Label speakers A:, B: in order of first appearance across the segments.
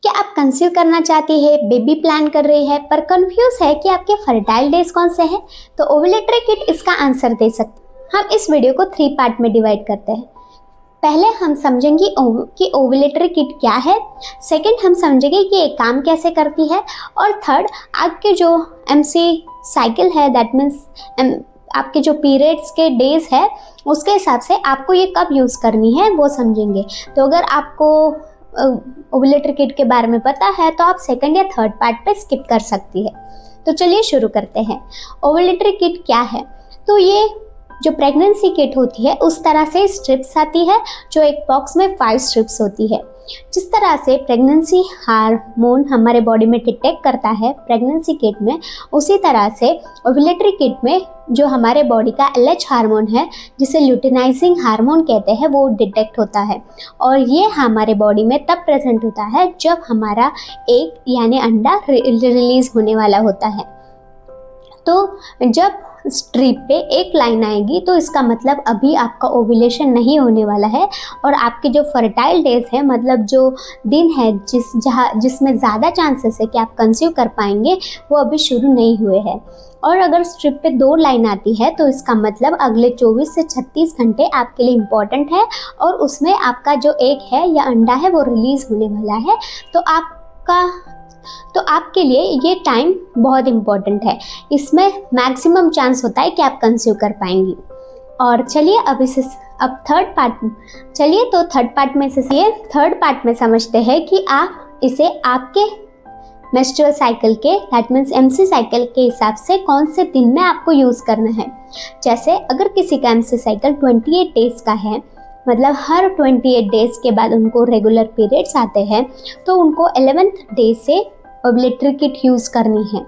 A: क्या आप कंसीव करना चाहती है, बेबी प्लान कर रही है पर कंफ्यूज है कि आपके फर्टाइल डेज कौन से हैं? तो ओव्यूलेटरी किट इसका आंसर दे सकते। हम इस वीडियो को 3 पार्ट में डिवाइड करते हैं। पहले हम समझेंगे कि ओव्यूलेटरी किट क्या है, सेकंड हम समझेंगे कि ये काम कैसे करती है, और थर्ड आपके जो एमसी साइकिल है, दैट मीन्स आपके जो पीरियड्स के डेज है उसके हिसाब से आपको ये कब यूज़ करनी है वो समझेंगे। तो अगर आपको ओव्यूलेटरी किट के बारे में पता है तो आप सेकंड या थर्ड पार्ट पे स्किप कर सकती है। तो चलिए शुरू करते हैं। ओव्यूलेटरी किट क्या है? तो ये जो प्रेगनेंसी किट होती है उस तरह से स्ट्रिप्स आती है, जो एक बॉक्स में 5 स्ट्रिप्स होती है। जिस तरह से प्रेगनेंसी हार्मोन हमारे बॉडी में डिटेक्ट करता है प्रेगनेंसी किट में, उसी तरह से ओव्यूलेटरी किट में जो हमारे बॉडी का LH हार्मोन है, जिसे ल्यूटिनाइजिंग हार्मोन कहते हैं, वो डिटेक्ट होता है। और ये हमारे बॉडी में तब प्रेजेंट होता है जब हमारा एग यानी अंडा रिलीज होने वाला होता है। तो जब स्ट्रिप पे एक लाइन आएगी तो इसका मतलब अभी आपका ओव्यूलेशन नहीं होने वाला है, और आपके जो फर्टाइल डेज है, मतलब जो दिन है जिसमें ज़्यादा चांसेस है कि आप कंसीव कर पाएंगे, वो अभी शुरू नहीं हुए हैं। और अगर स्ट्रिप पे 2 लाइन आती है तो इसका मतलब अगले 24 से 36 घंटे आपके लिए इम्पॉर्टेंट है, और उसमें आपका जो एग है या अंडा है वो रिलीज़ होने वाला है। तो आपके लिए ये टाइम बहुत इम्पॉर्टेंट है। इसमें मैक्सिमम चांस होता है कि आप कंसीव कर पाएंगी। और चलिए अब थर्ड पार्ट में समझते हैं कि आप इसे आपके मेंस्ट्रुअल साइकिल के, दैट मीन्स MC साइकिल के हिसाब से कौन से दिन में आपको यूज़ करना है। जैसे अगर किसी का MC साइकिल 28 डेज़ का है, मतलब हर 28 डेज़ के बाद उनको रेगुलर पीरियड्स आते हैं, तो उनको 11th डे से ओव्यूलेटरी किट यूज़ करनी है।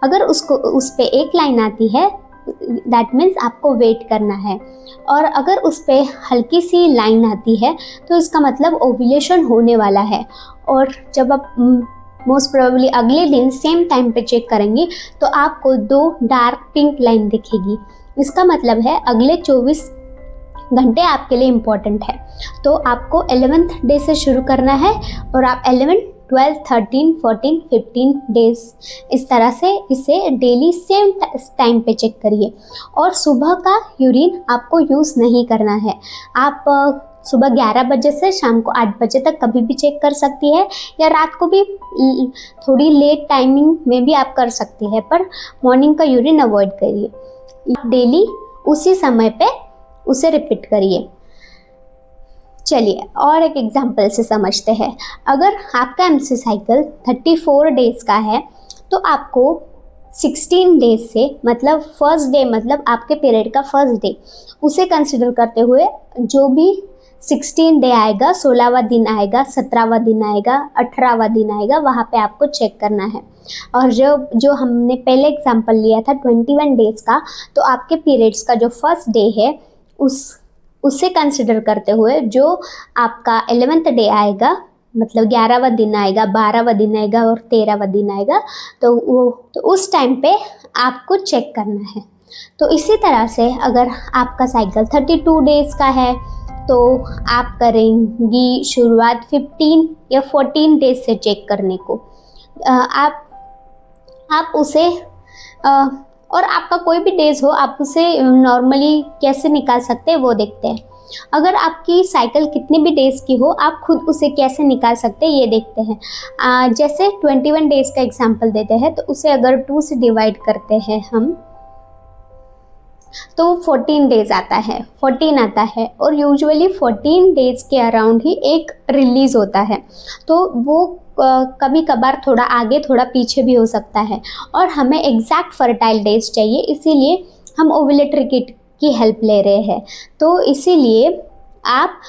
A: अगर उस पे एक लाइन आती है, दैट मीन्स आपको वेट करना है। और अगर उस पे हल्की सी लाइन आती है तो इसका मतलब ओव्यूलेशन होने वाला है। और जब आप मोस्ट प्रोबेबली अगले दिन सेम टाइम पे चेक करेंगी तो आपको 2 डार्क पिंक लाइन दिखेगी। इसका मतलब है अगले 24 घंटे आपके लिए इम्पॉर्टेंट है। तो आपको 11th डे से शुरू करना है, और आप 11, 12, 13, 14, 15 डेज इस तरह से इसे डेली सेम टाइम पे चेक करिए। और सुबह का यूरिन आपको यूज़ नहीं करना है। आप सुबह 11 बजे से शाम को 8 बजे तक कभी भी चेक कर सकती है, या रात को भी थोड़ी लेट टाइमिंग में भी आप कर सकती है, पर मॉर्निंग का यूरिन अवॉइड करिए। डेली उसी समय पे उसे रिपीट करिए। चलिए और एक एग्जाम्पल से समझते हैं। अगर आपका MC साइकिल 34 डेज़ का है तो आपको 16 डेज से, मतलब फर्स्ट डे, मतलब आपके पीरियड का फर्स्ट डे, उसे कंसिडर करते हुए जो भी 16 डे आएगा, 16वां दिन आएगा, 17वां दिन आएगा, 18वां दिन आएगा, वहाँ पे आपको चेक करना है। और जो हमने पहले एग्जाम्पल लिया था 21 डेज़ का, तो आपके पीरियड्स का जो फर्स्ट डे है उसे कंसिडर करते हुए जो आपका 11th डे आएगा, मतलब 11वां दिन आएगा, 12वां दिन आएगा और 13वां दिन आएगा, तो उस टाइम पे आपको चेक करना है। तो इसी तरह से अगर आपका साइकिल 32 डेज़ का है तो आप करेंगी शुरुआत 15 या 14 डेज से चेक करने को। आप उसे और आपका कोई भी डेज हो, आप उसे नॉर्मली कैसे निकाल सकते हैं वो देखते हैं। अगर आपकी साइकिल कितने भी डेज़ की हो, आप खुद उसे कैसे निकाल सकते हैं ये देखते हैं। जैसे 21 डेज़ का एग्जांपल देते हैं, तो उसे अगर 2 से डिवाइड करते हैं हम, तो 14 डेज आता है, 14 आता है। और यूजुअली 14 डेज़ के अराउंड ही एक रिलीज़ होता है, तो वो कभी कभार थोड़ा आगे थोड़ा पीछे भी हो सकता है। और हमें एग्जैक्ट फर्टाइल डेज चाहिए, इसीलिए हम ओव्यूलेटरी किट की हेल्प ले रहे हैं। तो इसीलिए आप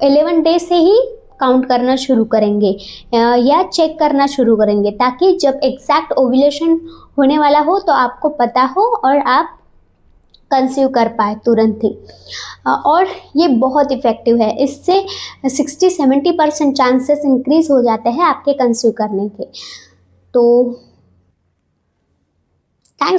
A: 11 डे से ही काउंट करना शुरू करेंगे या चेक करना शुरू करेंगे, ताकि जब एग्जैक्ट ओव्यूलेशन होने वाला हो तो आपको पता हो और आप कंसीव कर पाए तुरंत ही। और ये बहुत इफ़ेक्टिव है। इससे 60-70% चांसेस इंक्रीज़ हो जाते हैं आपके कंसीव करने के। तो थैंक्स।